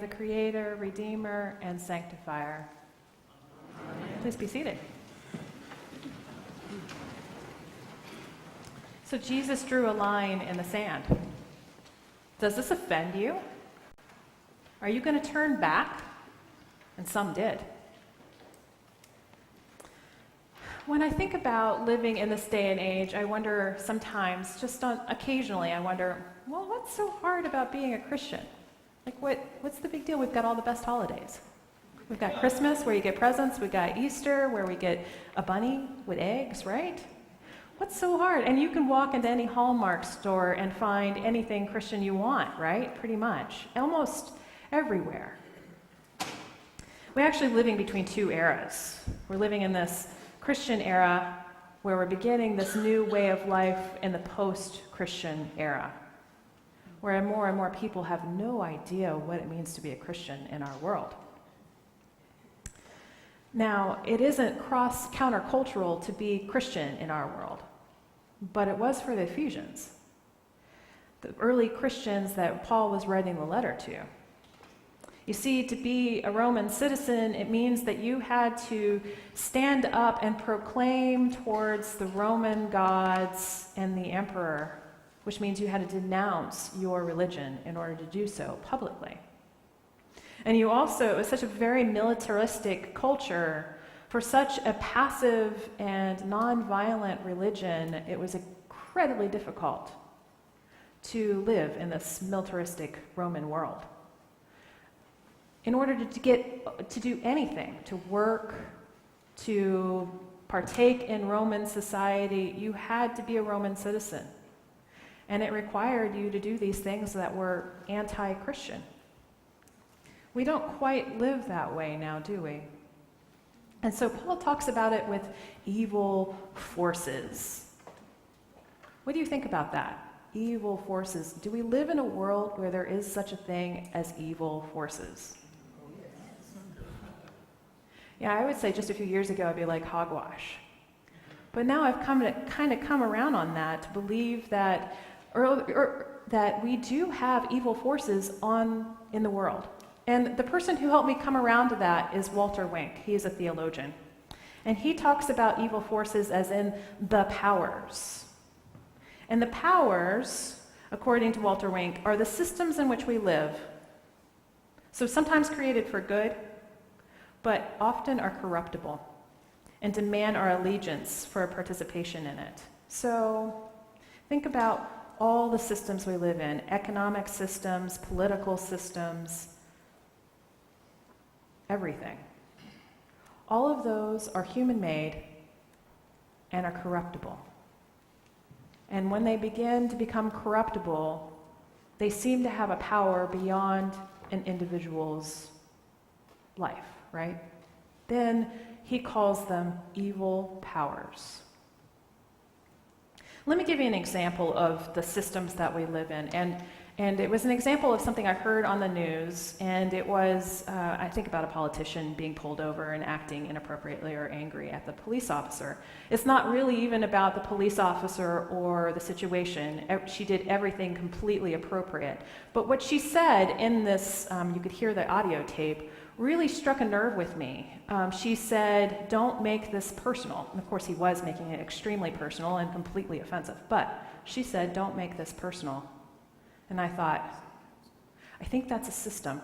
the Creator, Redeemer, and Sanctifier. Amen. Please be seated. So Jesus drew a line in the sand. Does this offend you? Are you going to turn back? And some did. When I think about living in this day and age, I wonder sometimes, occasionally, I wonder, well, what's so hard about being a Christian? Like, what's the big deal? We've got all the best holidays. We've got Christmas, where you get presents. We've got Easter, where we get a bunny with eggs, right? What's so hard? And you can walk into any Hallmark store and find anything Christian you want, right? Pretty much. Almost everywhere. We're actually living between two eras. We're living in this Christian era where we're beginning this new way of life in the post-Christian era, where more and more people have no idea what it means to be a Christian in our world. Now, it isn't countercultural to be Christian in our world, but it was for the Ephesians, the early Christians that Paul was writing the letter to. You see, to be a Roman citizen, it means that you had to stand up and proclaim towards the Roman gods and the emperor, which means you had to denounce your religion in order to do so publicly. And it was such a very militaristic culture. For such a passive and nonviolent religion, it was incredibly difficult to live in this militaristic Roman world. In order to do anything, to work, to partake in Roman society, you had to be a Roman citizen. And it required you to do these things that were anti-Christian. We don't quite live that way now, do we? And so Paul talks about it with evil forces. What do you think about that? Evil forces. Do we live in a world where there is such a thing as evil forces? Yeah, I would say just a few years ago I'd be like hogwash. But now I've come around on that to believe that that we do have evil forces in the world. And the person who helped me come around to that is Walter Wink. He's a theologian. And he talks about evil forces as in the powers. And the powers, according to Walter Wink, are the systems in which we live. So sometimes created for good, but often are corruptible and demand our allegiance for participation in it. So think about all the systems we live in, economic systems, political systems, everything. All of those are human-made and are corruptible. And when they begin to become corruptible, they seem to have a power beyond an individual's life, right? Then he calls them evil powers. Let me give you an example of the systems that we live in. And it was an example of something I heard on the news, and it was, I think, about a politician being pulled over and acting inappropriately or angry at the police officer. It's not really even about the police officer or the situation. She did everything completely appropriate. But what she said in this, you could hear the audio tape, really struck a nerve with me. She said, "Don't make this personal." And of course, he was making it extremely personal and completely offensive. But she said, "Don't make this personal." And I thought, I think that's a system.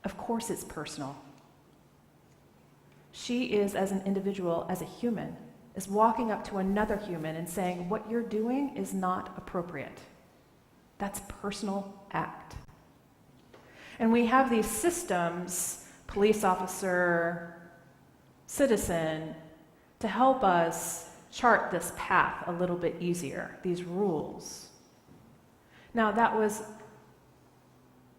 Of course it's personal. She is, as an individual, as a human, is walking up to another human and saying, what you're doing is not appropriate. That's a personal act. And we have these systems, police officer, citizen, to help us chart this path a little bit easier, these rules. Now,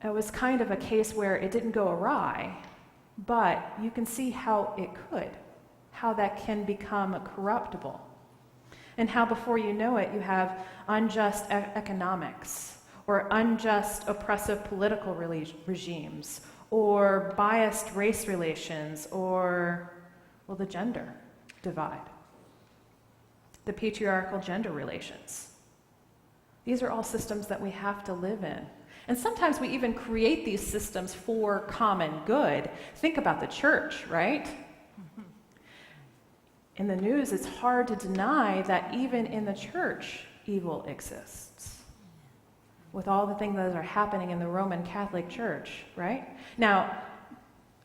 it was kind of a case where it didn't go awry, but you can see how it could, how that can become corruptible, and how before you know it, you have unjust economics, or unjust oppressive political regimes, or biased race relations, or, well, the gender divide, the patriarchal gender relations. These are all systems that we have to live in. And sometimes we even create these systems for common good. Think about the church, right? In the news, it's hard to deny that even in the church, evil exists. With all the things that are happening in the Roman Catholic Church, right? Now,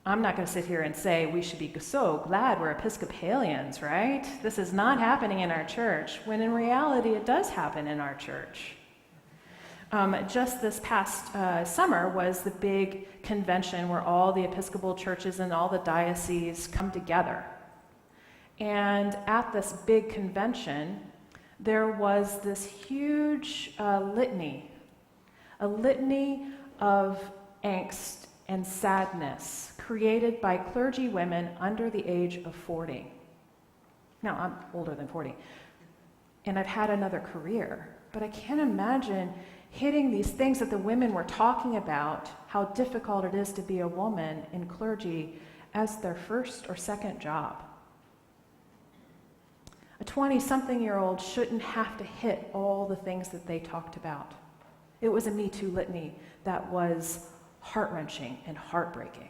I'm not going to sit here and say we should be so glad we're Episcopalians, right? This is not happening in our church, when in reality it does happen in our church. Just this past summer was the big convention where all the Episcopal churches and all the dioceses come together. And at this big convention, there was this huge litany, a litany of angst and sadness created by clergy women under the age of 40. Now, I'm older than 40, and I've had another career, but I can't imagine hitting these things that the women were talking about, how difficult it is to be a woman in clergy as their first or second job. A 20-something-year-old shouldn't have to hit all the things that they talked about. It was a Me Too litany that was heart-wrenching and heartbreaking.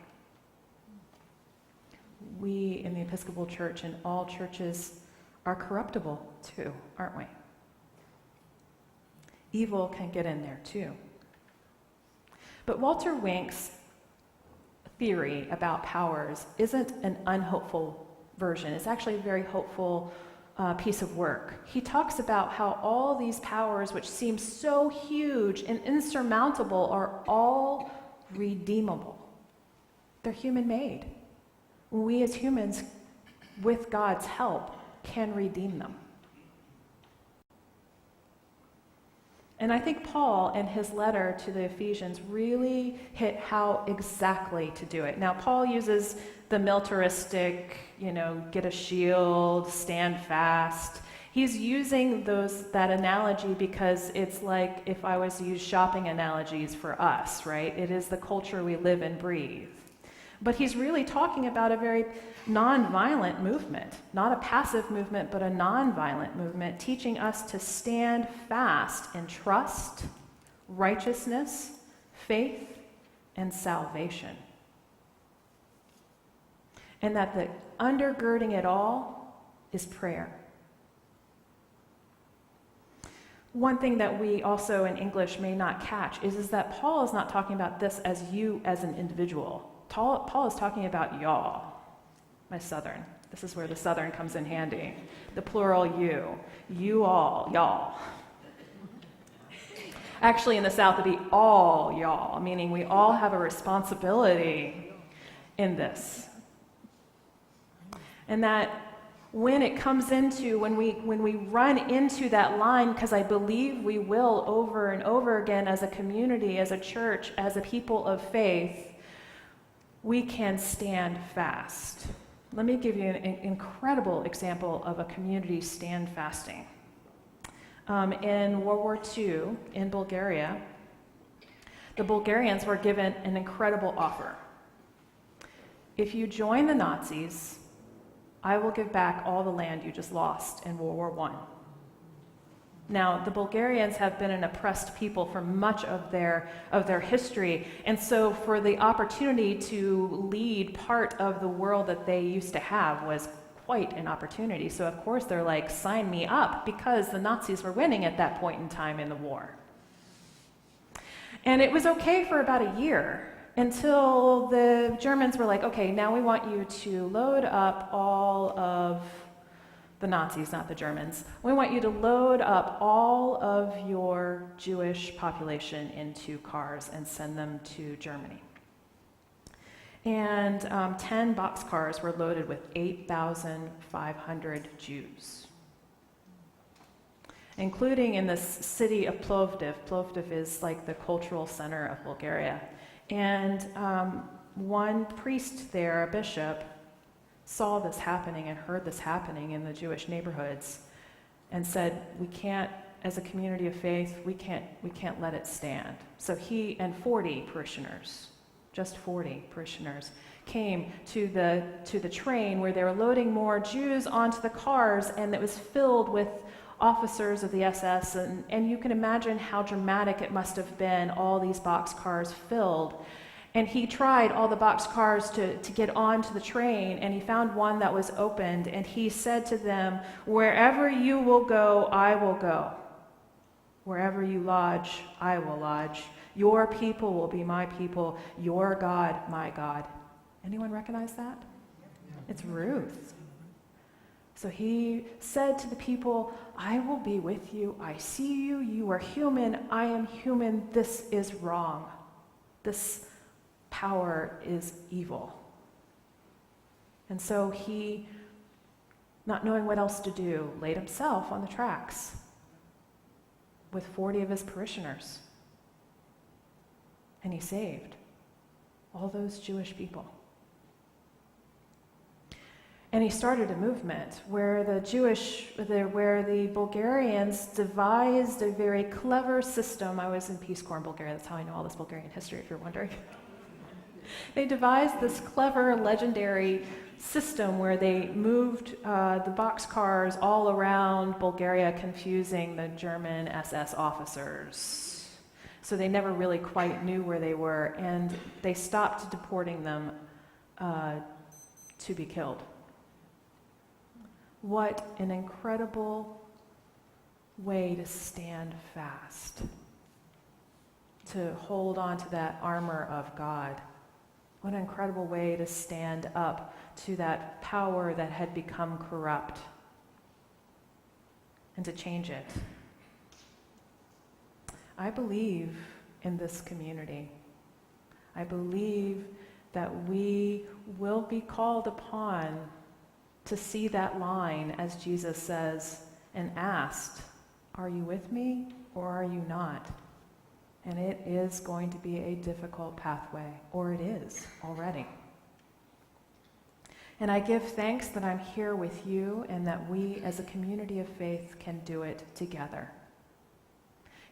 We in the Episcopal Church and all churches are corruptible too, aren't we? Evil can get in there too. But Walter Wink's theory about powers isn't an unhopeful version. It's actually a very hopeful piece of work. He talks about how all these powers, which seem so huge and insurmountable, are all redeemable. They're human-made. We as humans, with God's help, can redeem them. And I think Paul, in his letter to the Ephesians, really hit how exactly to do it. Now, Paul uses the militaristic, get a shield, stand fast. He's using that analogy because it's like if I was to use shopping analogies for us, right? It is the culture we live and breathe. But he's really talking about a very nonviolent movement, not a passive movement, but a nonviolent movement, teaching us to stand fast in trust, righteousness, faith, and salvation. And that the undergirding it all is prayer. One thing that we also in English may not catch is that Paul is not talking about this as you as an individual. Paul is talking about y'all. My Southern. This is where the Southern comes in handy. The plural you. You all, y'all. Actually, in the South, it'd be all y'all, meaning we all have a responsibility in this. And that when it comes into, when we run into that line, because I believe we will over and over again as a community, as a church, as a people of faith, we can stand fast. Let me give you an incredible example of a community stand fasting. In World War II, in Bulgaria, the Bulgarians were given an incredible offer. If you join the Nazis, I will give back all the land you just lost in World War I. Now, the Bulgarians have been an oppressed people for much of their history, and so for the opportunity to lead part of the world that they used to have was quite an opportunity. So of course they're like, sign me up, because the Nazis were winning at that point in time in the war. And it was okay for about a year, until the Germans were like, okay, now we want you to load up all of the Nazis, not the Germans. We want you to load up all of your Jewish population into cars and send them to Germany. And 10 boxcars were loaded with 8,500 Jews, including in this city of Plovdiv. Plovdiv is like the cultural center of Bulgaria. And one priest there, a bishop, saw this happening and heard this happening in the Jewish neighborhoods and said, we can't, as a community of faith, we can't let it stand. So he and 40 parishioners, just 40 parishioners, came to the train where they were loading more Jews onto the cars, and it was filled with officers of the SS, and you can imagine how dramatic it must have been, all these boxcars filled. And he tried all the boxcars to get onto the train, and he found one that was opened, and he said to them, "Wherever you will go, I will go. Wherever you lodge, I will lodge. Your people will be my people, your God, my God." Anyone recognize that? It's Ruth. So he said to the people, "I will be with you. I see you. You are human. I am human. This is wrong. This power is evil." And so he, not knowing what else to do, laid himself on the tracks with 40 of his parishioners. And he saved all those Jewish people. And he started a movement where the Bulgarians devised a very clever system. I was in Peace Corps in Bulgaria. That's how I know all this Bulgarian history, if you're wondering. They devised this clever, legendary system where they moved the boxcars all around Bulgaria, confusing the German SS officers. So they never really quite knew where they were, and they stopped deporting them to be killed. What an incredible way to stand fast, to hold on to that armor of God. What an incredible way to stand up to that power that had become corrupt and to change it. I believe in this community. I believe that we will be called upon to see that line, as Jesus says, and asked, "Are you with me or are you not?" And it is going to be a difficult pathway, or it is already. And I give thanks that I'm here with you and that we as a community of faith can do it together.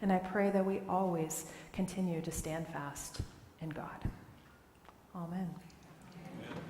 And I pray that we always continue to stand fast in God. Amen. Amen.